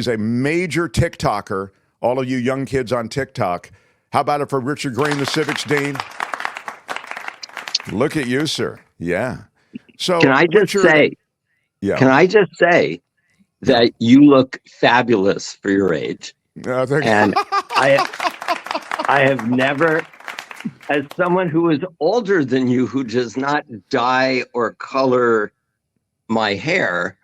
He's a major TikToker. All of you young kids on TikTok. How about it for Richard Greene, the Civics Dean? Look at you, sir. Yeah. So, Can I just Richard, say, yeah. can I just say that you look fabulous for your age? And I have never, as someone who is older than you, who does not dye or color my hair,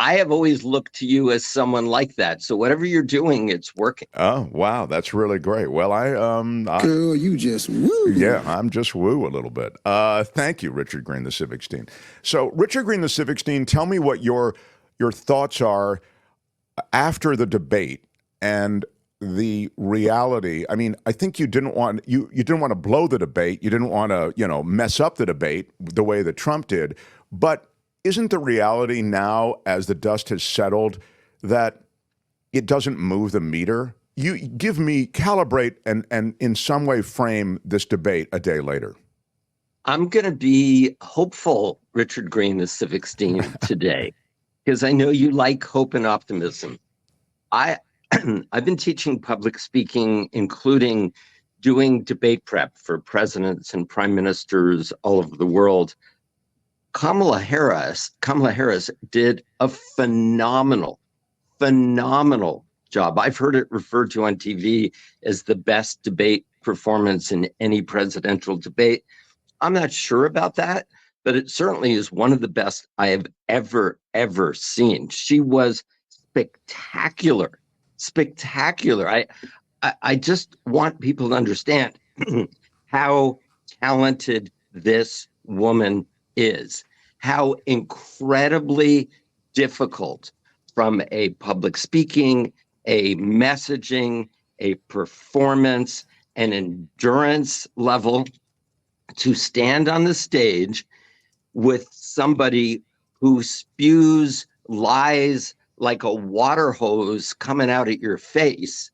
I have always looked to you as someone like that. So whatever you're doing, it's working. Oh, wow. That's really great. Well, Girl, you just woo. Yeah, I'm just woo a little bit. Thank you, Richard Greene, the Civics Dean. So, Richard Greene, the Civics Dean, tell me what your thoughts are after the debate and the reality. I mean, I think you didn't want to blow the debate. You didn't want to, mess up the debate the way that Trump did. But isn't the reality now, as the dust has settled, that it doesn't move the meter? You give me, calibrate and in some way frame this debate a day later. I'm going to be hopeful, Richard Greene, the Civics Dean, today, because I know you like hope and optimism. I've been teaching public speaking, including doing debate prep for presidents and prime ministers all over the world. Kamala Harris did a phenomenal job. I've heard it referred to on TV as the best debate performance in any presidential debate. I'm not sure about that, but it certainly is one of the best I have ever seen. She was spectacular. I just want people to understand how talented this woman is, how incredibly difficult from a public speaking, a messaging, a performance, an endurance level to stand on the stage with somebody who spews lies like a water hose coming out at your face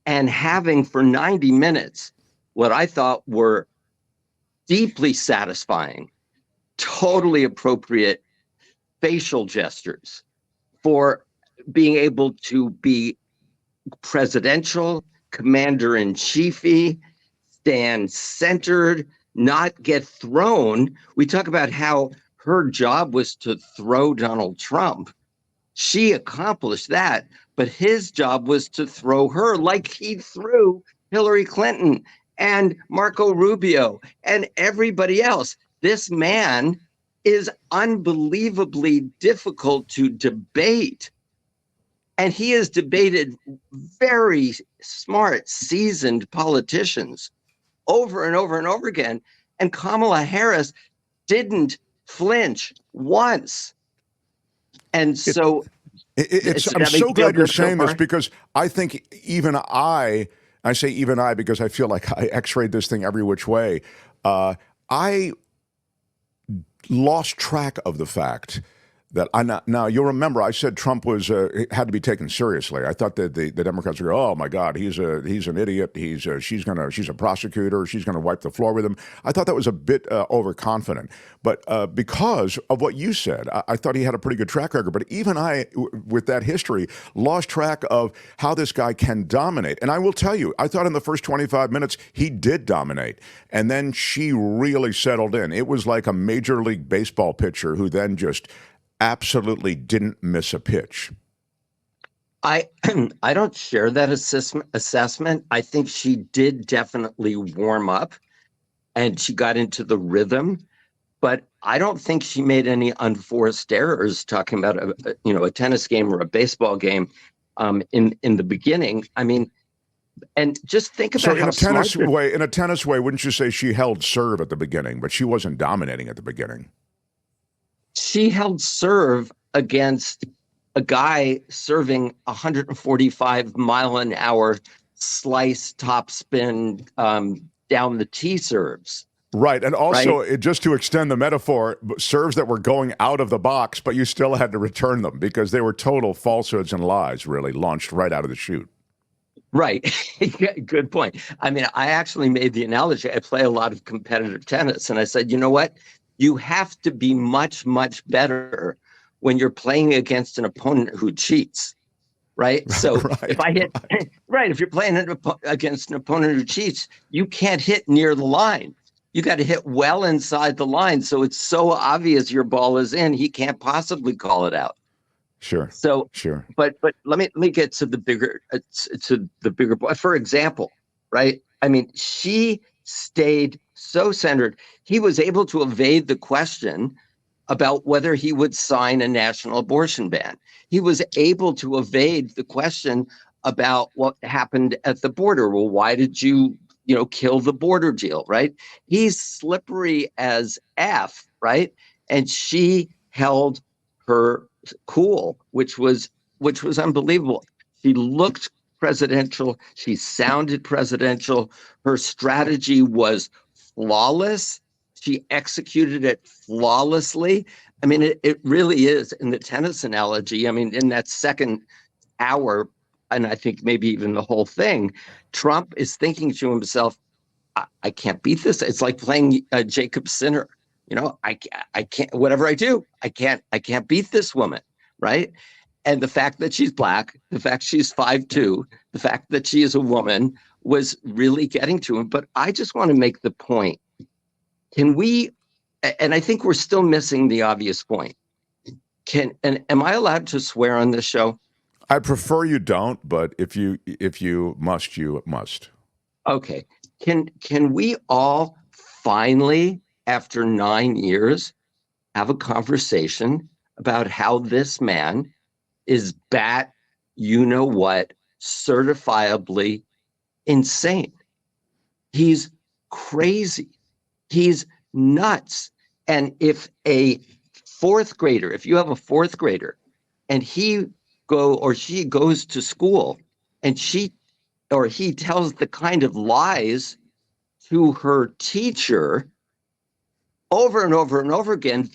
and having for 90 minutes what I thought were deeply satisfying, totally appropriate facial gestures for being able to be presidential, commander-in-chiefy, stand centered, not get thrown. We talk about how her job was to throw Donald Trump. She accomplished that, but his job was to throw her like he threw Hillary Clinton and Marco Rubio and everybody else. This man is unbelievably difficult to debate. And he has debated very smart, seasoned politicians over and over and over again. And Kamala Harris didn't flinch once. And so I'm so glad you're saying this, because I think I say even I because I feel like I x-rayed this thing every which way. I lost track of the fact that now you'll remember I said Trump was had to be taken seriously. I thought that the Democrats would go, oh my God, he's an idiot. She's a prosecutor. She's gonna wipe the floor with him. I thought that was a bit overconfident. But because of what you said, I thought he had a pretty good track record. But even I, with that history, lost track of how this guy can dominate. And I will tell you, I thought in the first 25 minutes he did dominate, and then she really settled in. It was like a Major League Baseball pitcher who then just absolutely didn't miss a pitch. I don't share that assessment. I think she did definitely warm up and she got into the rhythm, but I don't think she made any unforced errors talking about a tennis game or a baseball game in the beginning. I mean, and just think about in a tennis way, wouldn't you say she held serve at the beginning, but she wasn't dominating at the beginning? She held serve against a guy serving 145 mile an hour slice topspin down the tee serves. Right. And also, just to extend the metaphor, serves that were going out of the box, but you still had to return them because they were total falsehoods and lies, really launched right out of the chute. Right. Good point. I mean, I actually made the analogy. I play a lot of competitive tennis, and I said, you know what? You have to be much, much better when you're playing against an opponent who cheats. right? So Right, if I hit, right, if you're playing against an opponent who cheats, you can't hit near the line. You got to hit well inside the line. So it's so obvious your ball is in, he can't possibly call it out. Sure. So, sure. But let me get to the bigger point. For example, right? I mean, she stayed so centered. He was able to evade the question about whether he would sign a national abortion ban. He was able to evade the question about what happened at the border. Well, why did you kill the border deal, right? He's slippery as F, right? And she held her cool, which was unbelievable. She looked presidential. She sounded presidential. Her strategy was flawless. She executed it flawlessly. I mean, it really is. In the tennis analogy, I mean, in that second hour, and I think maybe even the whole thing, Trump is thinking to himself, I can't beat this. It's like playing Jacob Sinner. I can't, whatever I do, I can't beat this woman, right? And the fact that she's black, the fact she's 5'2", the fact that she is a woman was really getting to him. But I just want to make the point. Can we, and I think we're still missing the obvious point. Am I allowed to swear on this show? I prefer you don't, but if you must, you must. Okay. Can we all finally, after 9 years, have a conversation about how this man is certifiably insane? He's crazy. He's nuts. And if you have a fourth grader and he goes to school and he tells the kind of lies to her teacher over and over and over again,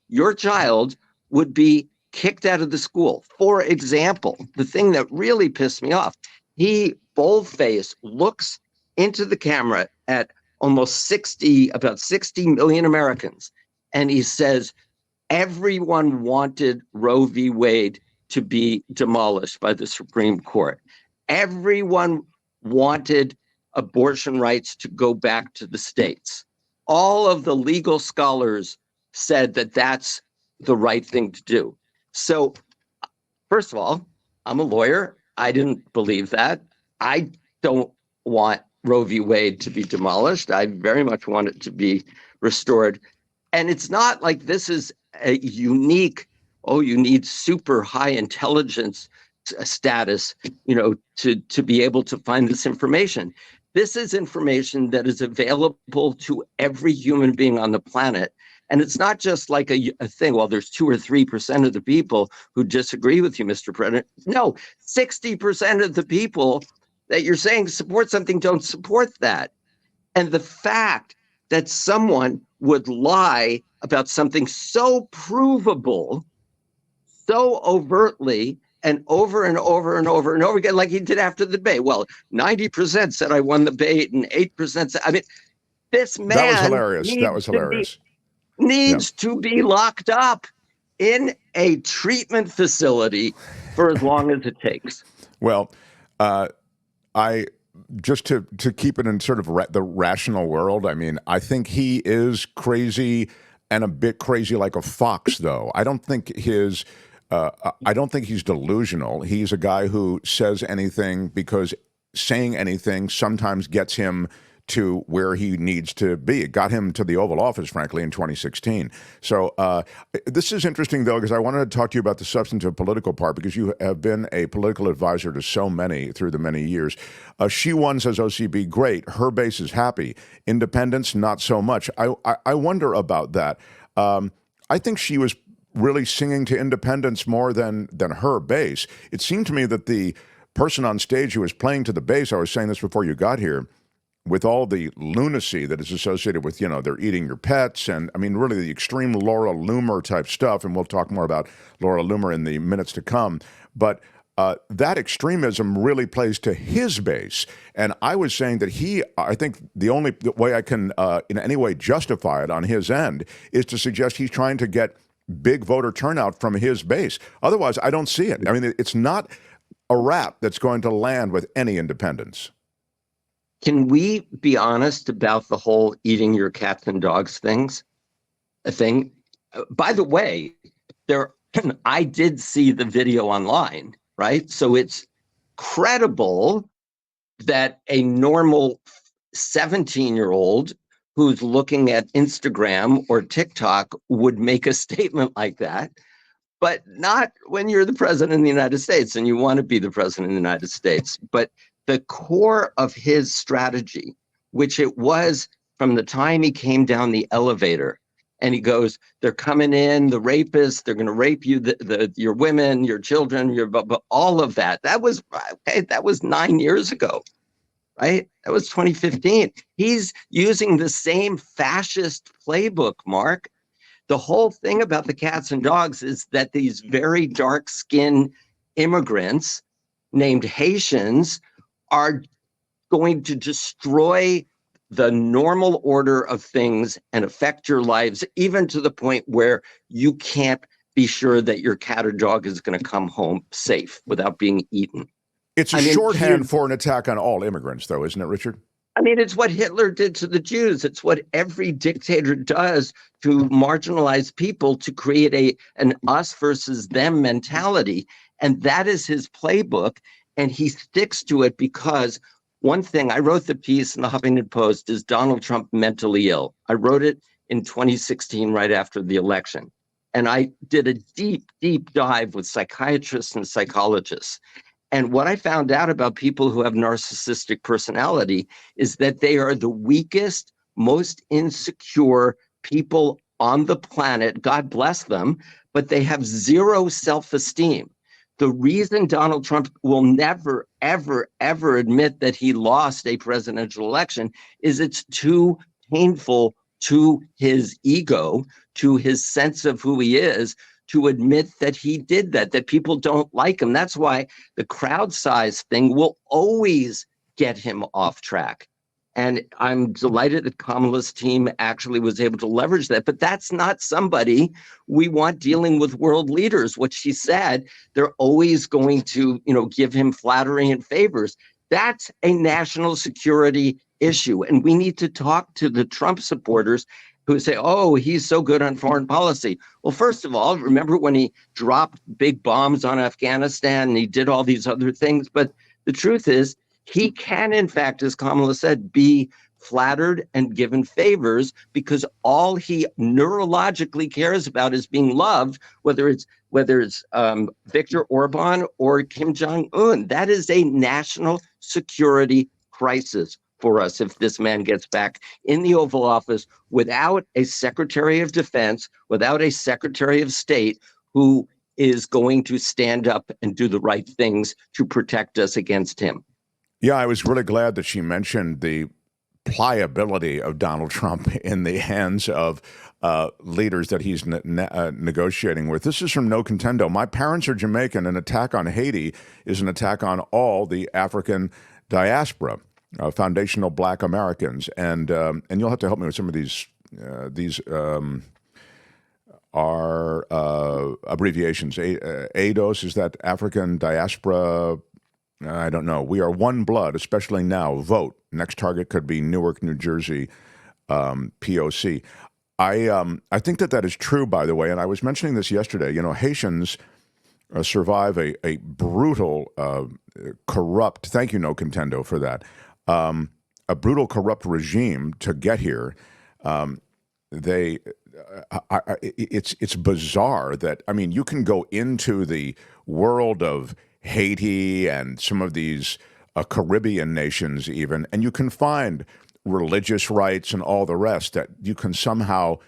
your child would be kicked out of the school. For example, the thing that really pissed me off, he bold-faced looks into the camera at about 60 million Americans. And he says, everyone wanted Roe v. Wade to be demolished by the Supreme Court. Everyone wanted abortion rights to go back to the states. All of the legal scholars said that that's the right thing to do. So, first of all, I'm a lawyer. I didn't believe that. I don't want Roe v. Wade to be demolished. I very much want it to be restored. And it's not like this is a unique, you need super high intelligence status, to be able to find this information. This is information that is available to every human being on the planet. And it's not just like a thing, well, there's 2 or 3% of the people who disagree with you, Mr. President. No, 60% of the people that you're saying support something don't support that. And the fact that someone would lie about something so provable, so overtly, and over and over and over and over again, like he did after the debate. Well, 90% said I won the debate and 8% said, I mean, this man That was hilarious. Needs to be locked up in a treatment facility for as long as it takes. Well, I just to keep it in sort of the rational world, I mean, I think he is crazy and a bit crazy like a fox, though. I don't think he's delusional. He's a guy who says anything because saying anything sometimes gets him to where he needs to be. It got him to the Oval Office, frankly, in 2016. So this is interesting, though, because I wanted to talk to you about the substantive political part, because you have been a political advisor to so many through the many years. She won, says OCB, great. Her base is happy. Independents, not so much. I wonder about that. I think she was really singing to independents more than her base. It seemed to me that the person on stage who was playing to the base, I was saying this before you got here, with all the lunacy that is associated with, they're eating your pets, and I mean, really the extreme Laura Loomer type stuff, and we'll talk more about Laura Loomer in the minutes to come, but that extremism really plays to his base. And I was saying that I think the only way I can in any way justify it on his end is to suggest he's trying to get big voter turnout from his base. Otherwise, I don't see it. I mean, it's not a rap that's going to land with any independents. Can we be honest about the whole eating your cats and dogs thing? By the way, I did see the video online, right? So it's credible that a normal 17-year-old who's looking at Instagram or TikTok would make a statement like that, but not when you're the president of the United States and you want to be the president of the United States. But the core of his strategy, which it was from the time he came down the elevator, and he goes, they're coming in, the rapists, they're going to rape you, your women, your children, all of that. That was 9 years ago, right? That was 2015. He's using the same fascist playbook, Mark. The whole thing about the cats and dogs is that these very dark-skinned immigrants named Haitians are going to destroy the normal order of things and affect your lives, even to the point where you can't be sure that your cat or dog is going to come home safe without being eaten. It's shorthand for an attack on all immigrants, though, isn't it, Richard? I mean, it's what Hitler did to the Jews. It's what every dictator does to marginalize people, to create an us versus them mentality. And that is his playbook. And he sticks to it because one thing, I wrote the piece in the Huffington Post, is Donald Trump mentally ill? I wrote it in 2016, right after the election. And I did a deep, deep dive with psychiatrists and psychologists. And what I found out about people who have narcissistic personality is that they are the weakest, most insecure people on the planet. God bless them, but they have zero self-esteem. The reason Donald Trump will never, ever, ever admit that he lost a presidential election is it's too painful to his ego, to his sense of who he is, to admit that he did that people don't like him. That's why the crowd size thing will always get him off track. And I'm delighted that Kamala's team actually was able to leverage that. But that's not somebody we want dealing with world leaders. What she said, they're always going to, give him flattery and favors. That's a national security issue. And we need to talk to the Trump supporters who say, oh, he's so good on foreign policy. Well, first of all, remember when he dropped big bombs on Afghanistan and he did all these other things? But the truth is, he can, in fact, as Kamala said, be flattered and given favors because all he neurologically cares about is being loved, whether it's Viktor Orban or Kim Jong-un. That is a national security crisis for us if this man gets back in the Oval Office without a Secretary of Defense, without a Secretary of State who is going to stand up and do the right things to protect us against him. Yeah, I was really glad that she mentioned the pliability of Donald Trump in the hands of leaders that he's negotiating with. This is from No Contendo. My parents are Jamaican. An attack on Haiti is an attack on all the African diaspora, foundational Black Americans. And you'll have to help me with some of these are abbreviations. ADOS, is that African Diaspora? I don't know. We are one blood, especially now. Vote. Next target could be Newark, New Jersey, POC. I think that is true, by the way, and I was mentioning this yesterday. Haitians survive a brutal, corrupt, thank you, No Contendo, for that, a brutal, corrupt regime to get here. It's bizarre that, you can go into the world of Haiti and some of these Caribbean nations even, and you can find religious rights and all the rest that you can somehow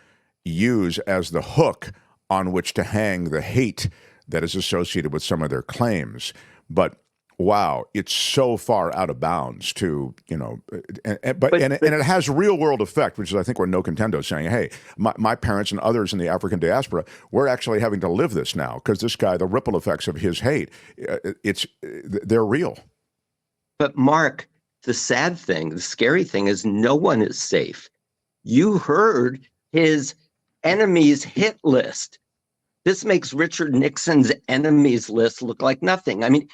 use as the hook on which to hang the hate that is associated with some of their claims. But wow, it's so far out of bounds to, and it has real world effect, which is I think where No Contendo is saying, hey, my parents and others in the African diaspora, we're actually having to live this now because this guy, the ripple effects of his hate, they're real. But Mark, the sad thing, the scary thing is no one is safe. You heard his enemies hit list. This makes Richard Nixon's enemies list look like nothing. I mean,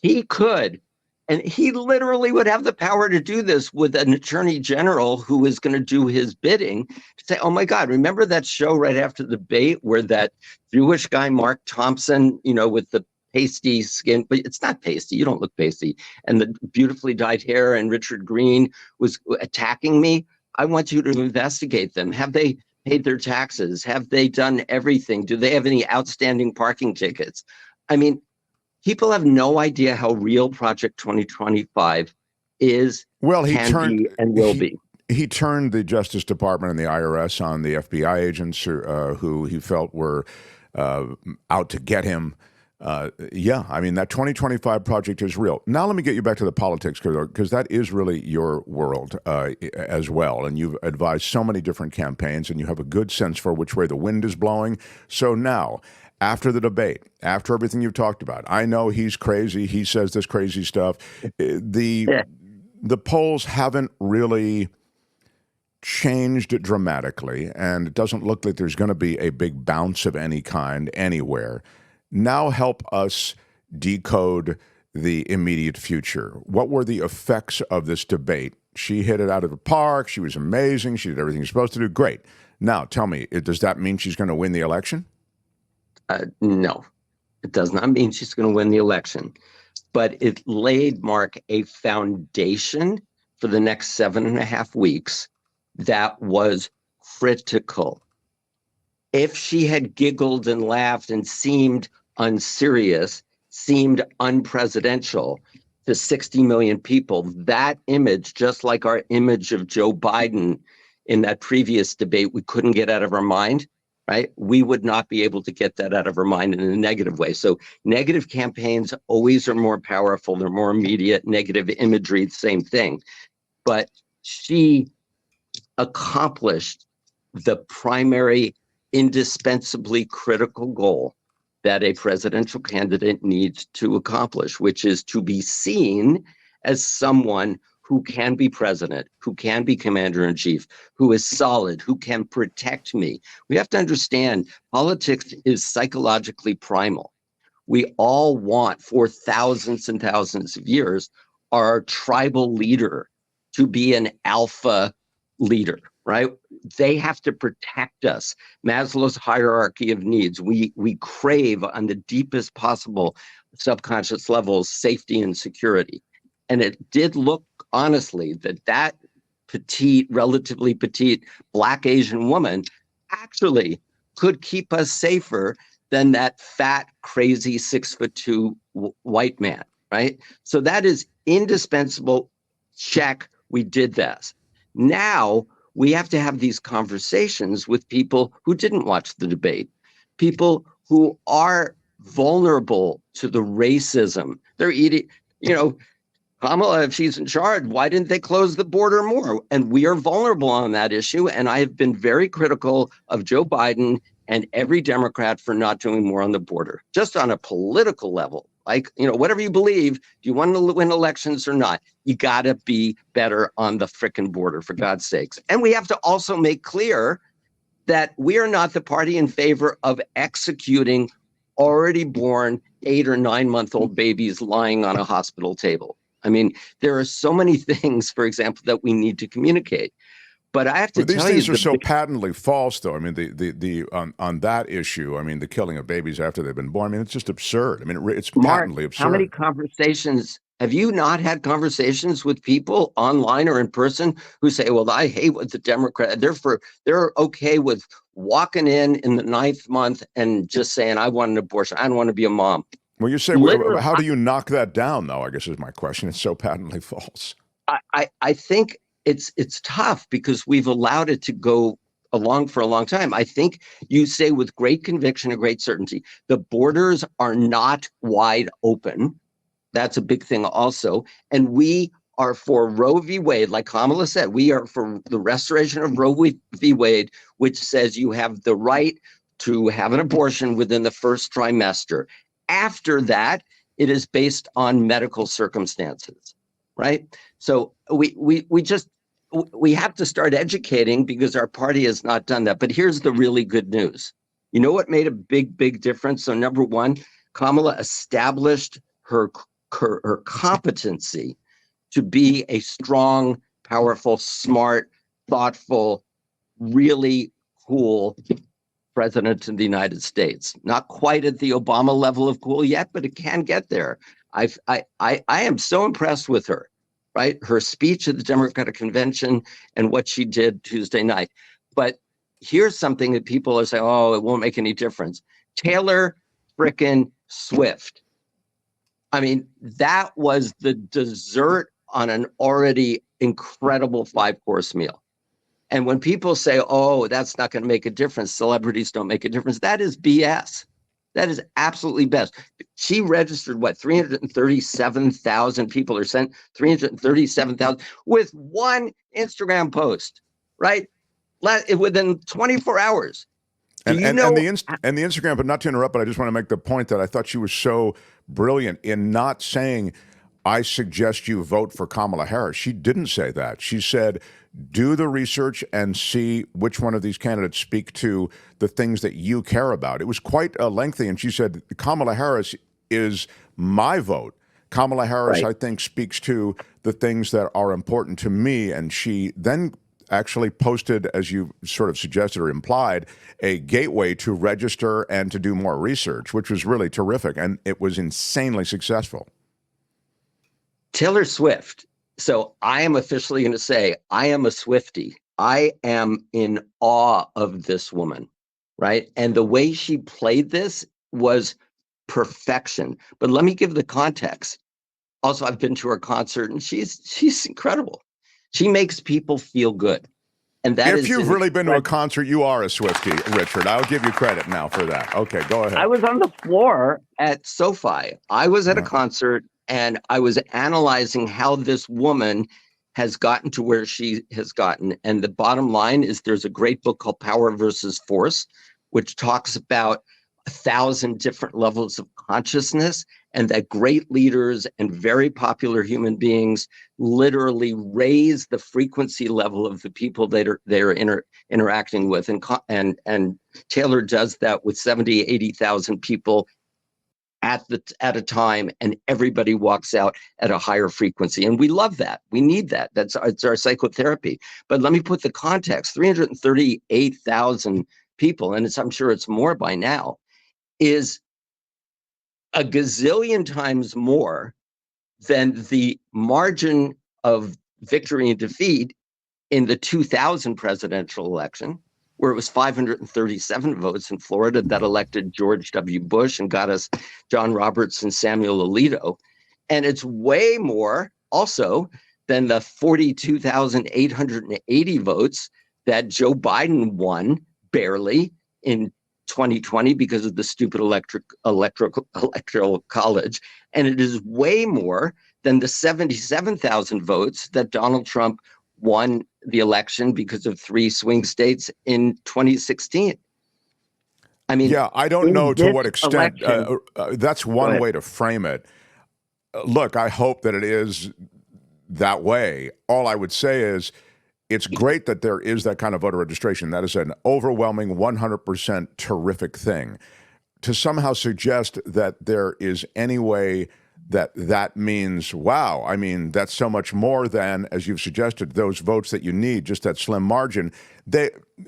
he could, and he literally would have the power to do this with an attorney general who is going to do his bidding, to say, oh my God, remember that show right after the debate where that Jewish guy, Mark Thompson, with the pasty skin, but it's not pasty, you don't look pasty, and the beautifully dyed hair, and Richard Greene was attacking me? I want you to investigate them. Have they paid their taxes? Have they done everything? Do they have any outstanding parking tickets? I mean, people have no idea how real Project 2025 is, and will be. He turned the Justice Department and the IRS on the FBI agents who he felt were out to get him. Yeah, I mean, that 2025 project is real. Now let me get you back to the politics, because that is really your world as well. And you've advised so many different campaigns, and you have a good sense for which way the wind is blowing. So now, after the debate, after everything you've talked about, I know he's crazy. He says this crazy stuff. The polls haven't really changed dramatically, and it doesn't look like there's going to be a big bounce of any kind anywhere. Now help us decode the immediate future. What were the effects of this debate? She hit it out of the park. She was amazing. She did everything she's supposed to do. Great. Now, tell me, does that mean she's going to win the election? No, it does not mean she's going to win the election. But it laid, Mark, a foundation for the next 7.5 weeks that was critical. If she had giggled and laughed and seemed unserious, seemed unpresidential to 60 million people, that image, just like our image of Joe Biden in that previous debate, we couldn't get out of our mind, right? We would not be able to get that out of our mind in a negative way. So negative campaigns always are more powerful. They're more immediate. Negative imagery, same thing. But she accomplished the primary, indispensably critical goal that a presidential candidate needs to accomplish, which is to be seen as someone who can be president, who can be commander-in-chief, who is solid, who can protect me. We have to understand politics is psychologically primal. We all want, for thousands and thousands of years, our tribal leader to be an alpha leader, right? They have to protect us. Maslow's hierarchy of needs. We crave on the deepest possible subconscious levels safety and security. And it did look, honestly, that petite, relatively petite Black Asian woman actually could keep us safer than that fat, crazy 6'2" white man, right? So that is indispensable. Check, we did that. Now we have to have these conversations with people who didn't watch the debate, people who are vulnerable to the racism. They're eating, Kamala, if she's in charge, why didn't they close the border more? And we are vulnerable on that issue. And I have been very critical of Joe Biden and every Democrat for not doing more on the border, just on a political level. Like, whatever you believe, do you want to win elections or not? You got to be better on the frickin' border, for God's sakes. And we have to also make clear that we are not the party in favor of executing already born 8 or 9 month old babies lying on a hospital table. I mean, there are so many things, for example, that we need to communicate. But I have to tell you, these things are so patently false, though. I mean, the on that issue, I mean, the killing of babies after they've been born. I mean, it's just absurd. I mean, it's patently absurd. How many conversations have you not had conversations with people online or in person who say, "Well, I hate what the Democrat. They're okay with walking in the 9th month and just saying, I want an abortion. I don't want to be a mom." Well, you say, how do you knock that down, though? I guess is my question. It's so patently false. I think it's tough because we've allowed it to go along for a long time. I think you say with great conviction and great certainty, the borders are not wide open. That's a big thing also. And we are for Roe v. Wade, like Kamala said, we are for the restoration of Roe v. Wade, which says you have the right to have an abortion within the first trimester. After that, it is based on medical circumstances, right? So we have to start educating because our party has not done that. But here's the really good news. You know what made a big difference? So number one, Kamala established her competency to be a strong, powerful, smart, thoughtful, really cool president of the United States. Not quite at the Obama level of cool yet, but it can get there. I am so impressed with her, right? Her speech at the Democratic Convention and what she did Tuesday night. But here's something that people are saying, oh, it won't make any difference. Taylor frickin' Swift. I mean, that was the dessert on an already incredible 5-course meal. And when people say, oh, that's not going to make a difference, celebrities don't make a difference, that is BS. That is absolutely best. She registered, 337,000 people are sent, 337,000 with one Instagram post, right? Within 24 hours. And the Instagram, but not to interrupt, but I just want to make the point that I thought she was so brilliant in not saying, I suggest you vote for Kamala Harris. She didn't say that. She said, do the research and see which one of these candidates speak to the things that you care about. It was quite lengthy, and she said, Kamala Harris is my vote. Kamala Harris, right, I think, speaks to the things that are important to me, and she then actually posted, as you sort of suggested or implied, a gateway to register and to do more research, which was really terrific, and it was insanely successful. Taylor Swift. So I am officially going to say I am a Swiftie. I am in awe of this woman, right? And the way she played this was perfection. But let me give the context. Also, I've been to her concert, and she's incredible. She makes people feel good. And that if you've really been to a concert, you are a Swiftie, Richard. I'll give you credit now for that. Okay, go ahead. I was on the floor at SoFi. I was at a concert, and I was analyzing how this woman has gotten to where she has gotten. And the bottom line is there's a great book called Power versus Force, which talks about 1,000 different levels of consciousness, and that great leaders and very popular human beings literally raise the frequency level of the people they're interacting with. And Taylor does that with 70, 80,000 people at a time, and everybody walks out at a higher frequency. And we love that. We need that. It's our psychotherapy. But let me put the context. 338,000 people, and I'm sure it's more by now, is a gazillion times more than the margin of victory and defeat in the 2000 presidential election, where it was 537 votes in Florida that elected George W. Bush and got us John Roberts and Samuel Alito. And it's way more also than the 42,880 votes that Joe Biden won barely in 2020 because of the stupid electoral college. And it is way more than the 77,000 votes that Donald Trump won the election because of 3 swing states in 2016. I mean, yeah, I don't know to what extent that's one way to frame it. Look, I hope that it is that way. All I would say is it's great that there is that kind of voter registration. That is an overwhelming 100% terrific thing. To somehow suggest that there is any way that means, wow, I mean, that's so much more than, as you've suggested, those votes that you need, just that slim margin.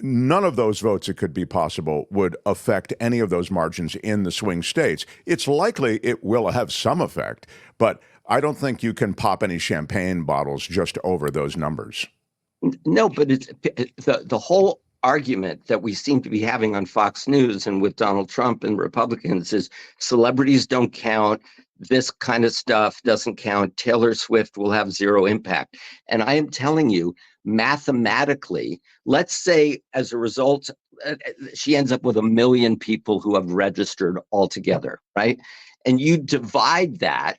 None of those votes, it could be possible, would affect any of those margins in the swing states. It's likely it will have some effect, but I don't think you can pop any champagne bottles just over those numbers. No, but it's the whole argument that we seem to be having on Fox News and with Donald Trump and Republicans is celebrities don't count. This kind of stuff doesn't count. Taylor Swift will have zero impact. And I am telling you, mathematically, let's say as a result, she ends up with 1 million people who have registered altogether, right? And you divide that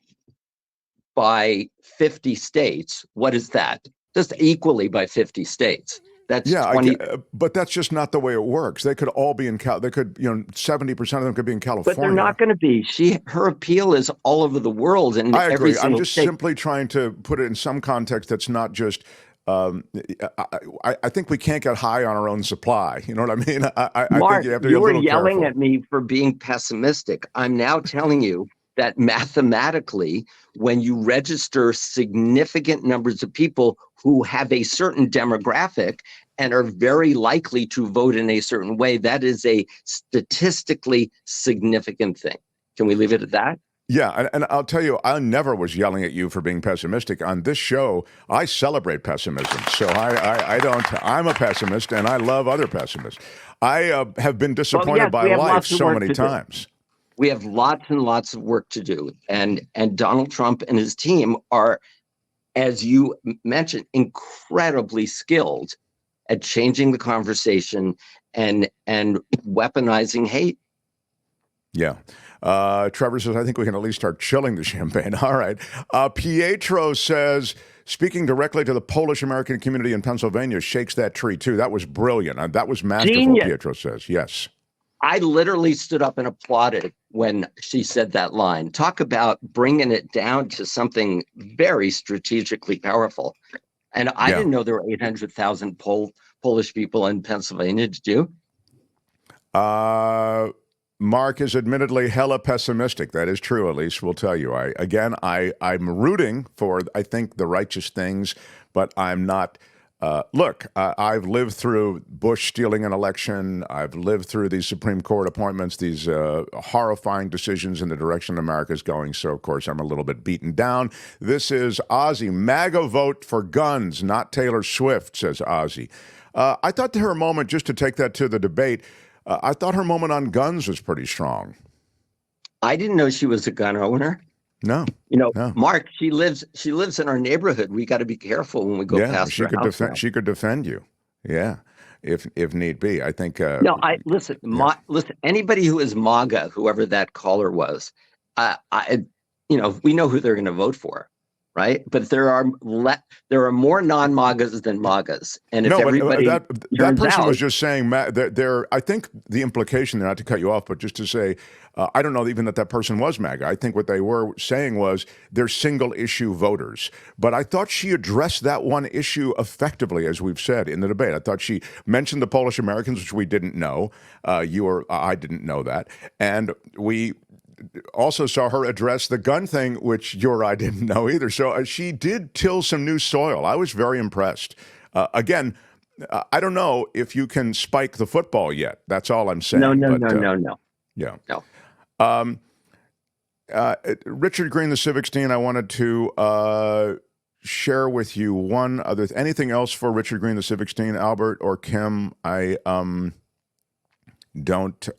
by 50 states. What is that? Just equally by 50 states. That's 20. But that's just not the way it works. They could all be in they could, 70% of them could be in California. But they're not going to be. Her appeal is all over the world, and I agree. I'm just simply trying to put it in some context that's not just I think we can't get high on our own supply. You know what I mean? I Mark, think you have to be a were little yelling careful. at me for being pessimistic. I'm now telling you that mathematically, when you register significant numbers of people who have a certain demographic and are very likely to vote in a certain way, that is a statistically significant thing. Can we leave it at that? Yeah, and I'll tell you, I never was yelling at you for being pessimistic. On this show, I celebrate pessimism. So I don't, I'm a pessimist, and I love other pessimists. I have been disappointed by life so many times. We have lots and lots of work to do. And Donald Trump and his team are, as you mentioned, incredibly skilled at changing the conversation and weaponizing hate. Yeah. Trevor says, I think we can at least start chilling the champagne. All right. Pietro says, speaking directly to the Polish American community in Pennsylvania, shakes that tree too. That was brilliant. That was masterful, Genius. Pietro says. Yes. I literally stood up and applauded when she said that line. Talk about bringing it down to something very strategically powerful. And I didn't know there were 800,000 Polish people in Pennsylvania. Did you? Mark is admittedly hella pessimistic. That is true, Elise will tell you. I'm rooting for, I think, the righteous things, but I'm not. Look, I've lived through Bush stealing an election. I've lived through these Supreme Court appointments, these horrifying decisions in the direction America is going. So, of course, I'm a little bit beaten down. This is Ozzy. MAGA vote for guns, not Taylor Swift, says Ozzy. I thought her moment, just to take that to the debate, I thought her moment on guns was pretty strong. I didn't know she was a gun owner. No, no. Mark, she lives in our neighborhood. We got to be careful when we go past her house. She could defend you. Yeah, if need be. I think. Listen. Anybody who is MAGA, whoever that caller was, we know who they're going to vote for, right? But there are more non-MAGAs than MAGAs, and if everybody that person was just saying, I think the implication there, not to cut you off, but just to say, I don't know even that person was MAGA. I think what they were saying was they're single issue voters. But I thought she addressed that one issue effectively, as we've said in the debate. I thought she mentioned the Polish Americans, which we didn't know. I didn't know that, and we also saw her address the gun thing, which you or I didn't know either. So she did till some new soil. I was very impressed. Again, I don't know if you can spike the football yet. That's all I'm saying. No. Yeah. No. Richard Greene, the Civics Dean, I wanted to share with you one other anything else for Richard Greene, the Civics Dean, Albert or Kim? I don't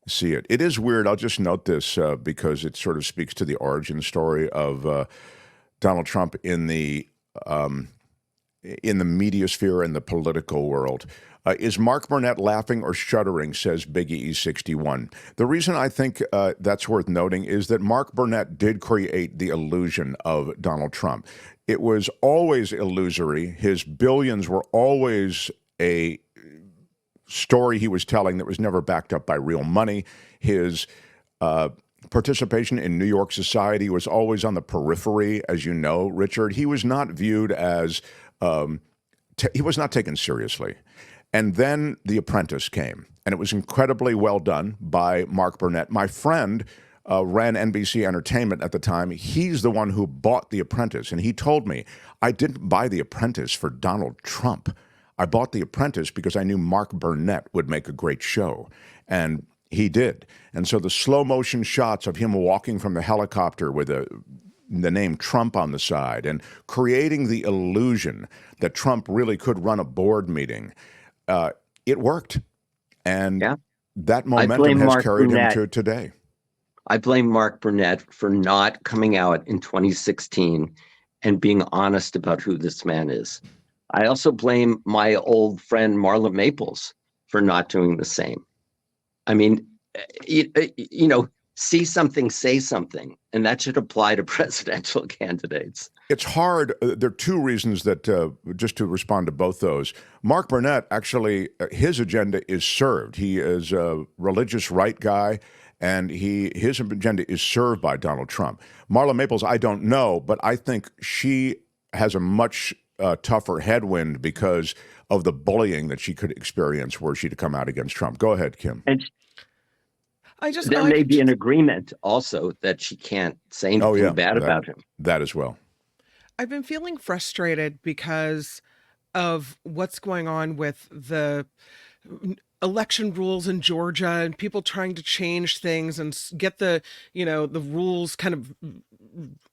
see it. It is weird. I'll just note this because it sort of speaks to the origin story of Donald Trump in the media sphere and the political world. Is Mark Burnett laughing or shuddering, says Biggie E61. The reason I think that's worth noting is that Mark Burnett did create the illusion of Donald Trump. It was always illusory. His billions were always a story he was telling that was never backed up by real money. His participation in New York society was always on the periphery, as you know, Richard. He was not viewed as, he was not taken seriously. And then The Apprentice came, and it was incredibly well done by Mark Burnett. My friend ran NBC Entertainment at the time. He's the one who bought The Apprentice, and he told me, I didn't buy The Apprentice for Donald Trump. I bought The Apprentice because I knew Mark Burnett would make a great show, and he did. And so the slow motion shots of him walking from the helicopter with the name Trump on the side and creating the illusion that Trump really could run a board meeting, it worked. And that momentum has carried him to today. I blame Mark Burnett for not coming out in 2016 and being honest about who this man is. I also blame my old friend Marla Maples for not doing the same. I mean, see something, say something, and that should apply to presidential candidates. It's hard. There are two reasons that, just to respond to both those, Mark Burnett, actually, his agenda is served. He is a religious right guy, and his agenda is served by Donald Trump. Marla Maples, I don't know, but I think she has a much tougher headwind because of the bullying that she could experience were she to come out against Trump. Go ahead, Kim. And there may be an agreement also that she can't say anything bad about him. That as well. I've been feeling frustrated because of what's going on with the election rules in Georgia and people trying to change things and get the rules kind of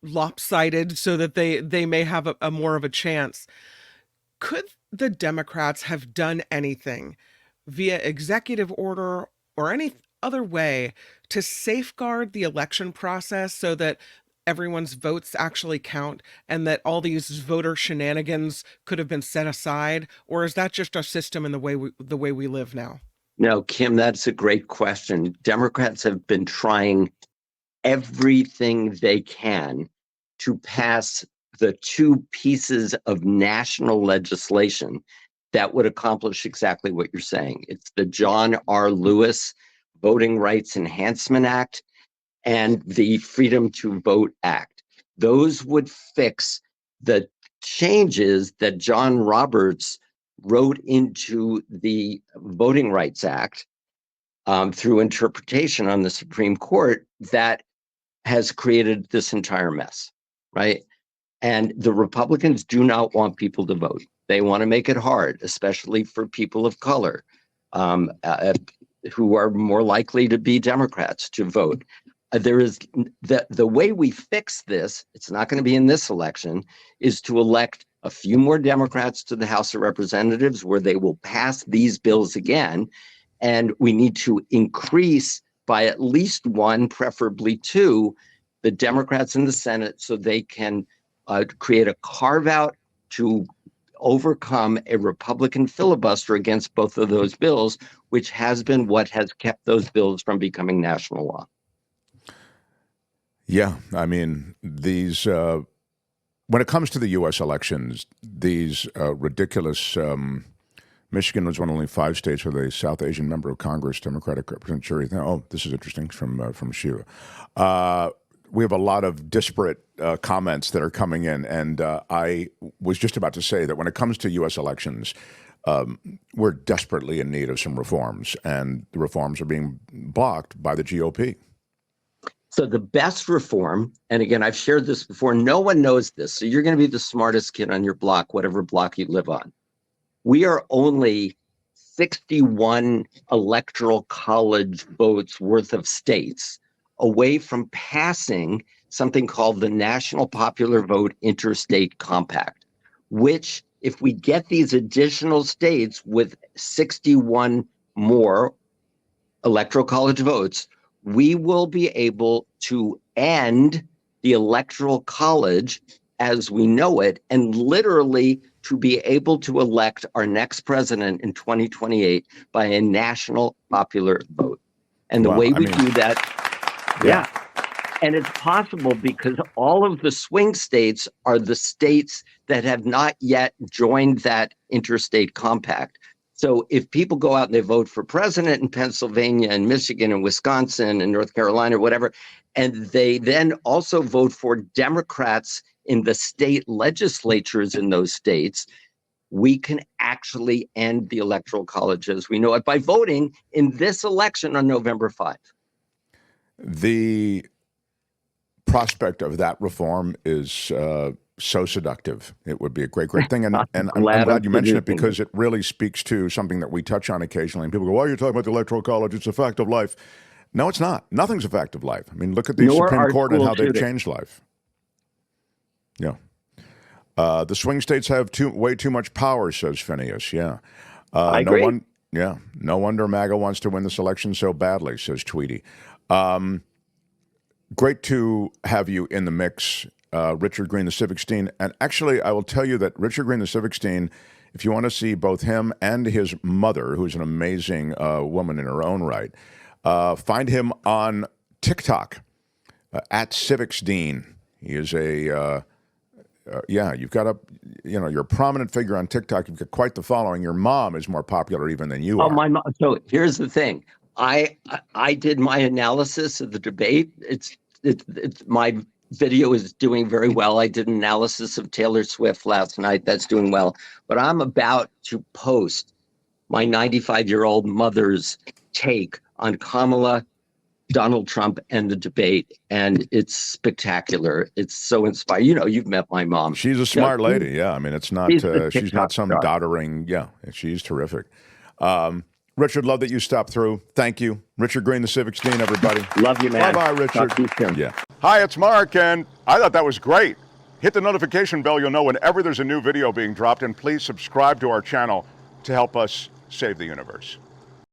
lopsided so that they may have a more of a chance. Could the Democrats have done anything via executive order or any other way to safeguard the election process so that everyone's votes actually count and that all these voter shenanigans could have been set aside? Or is that just our system and the way we live now? No, Kim, that's a great question. Democrats have been trying everything they can to pass the two pieces of national legislation that would accomplish exactly what you're saying. It's the John R. Lewis Voting Rights Enhancement Act and the Freedom to Vote Act. Those would fix the changes that John Roberts wrote into the Voting Rights Act through interpretation on the Supreme Court that has created this entire mess, right? And the Republicans do not want people to vote. They want to make it hard, especially for people of color who are more likely to be Democrats to vote. There is the way we fix this, it's not going to be in this election, is to elect a few more Democrats to the House of Representatives where they will pass these bills again. And we need to increase by at least one, preferably two, the Democrats in the Senate so they can create a carve out to overcome a Republican filibuster against both of those bills, which has been what has kept those bills from becoming national law. Yeah, I mean, these when it comes to the U.S. elections, these ridiculous. Michigan was one of only 5 states with a South Asian member of Congress, Democratic Representative. Oh, this is interesting from Sheila. We have a lot of disparate comments that are coming in, and I was just about to say that when it comes to U.S. elections, we're desperately in need of some reforms, and the reforms are being blocked by the GOP. So the best reform, and again, I've shared this before, no one knows this, so you're going to be the smartest kid on your block, whatever block you live on. We are only 61 electoral college votes worth of states away from passing something called the National Popular Vote Interstate Compact, which, if we get these additional states with 61 more electoral college votes, we will be able to end the electoral college as we know it, and literally to be able to elect our next president in 2028 by a national popular vote. And the way we do that, yeah. And it's possible because all of the swing states are the states that have not yet joined that interstate compact. So if people go out and they vote for president in Pennsylvania and Michigan and Wisconsin and North Carolina or whatever, and they then also vote for Democrats in the state legislatures in those states, we can actually end the electoral college as we know it by voting in this election on November 5. The prospect of that reform is so seductive. It would be a great thing. And I'm glad you mentioned it because it really speaks to something that we touch on occasionally. And people go, well, you're talking about the electoral college. It's a fact of life. No, it's not. Nothing's a fact of life. I mean, look at the Supreme Court and how they've changed life. Yeah. The swing states have way too much power, says Phineas. Yeah. I agree. No wonder MAGA wants to win this election so badly, says Tweety. Great to have you in the mix, Richard Greene, the Civics Dean. And actually, I will tell you that Richard Greene, the Civics Dean, if you want to see both him and his mother, who's an amazing woman in her own right, find him on TikTok at Civics Dean. He is you've got you're a prominent figure on TikTok. You've got quite the following. Your mom is more popular even than you are. My mom. So here's the thing. I did my analysis of the debate. It's my video is doing very well. I did an analysis of Taylor Swift last night. That's doing well. But I'm about to post my 95-year-old mother's take on Kamala, Donald Trump, and the debate. And it's spectacular. It's so inspiring. You know, you've met my mom. She's a smart lady. Yeah. I mean, it's not, she's not some doddering. Yeah. She's terrific. Richard, love that you stopped through. Thank you. Richard Greene, the Civics Dean, everybody. Love you, man. Bye-bye, Richard. Talk to you soon. Yeah. Hi, it's Mark, and I thought that was great. Hit the notification bell. You'll know whenever there's a new video being dropped, and please subscribe to our channel to help us save the universe.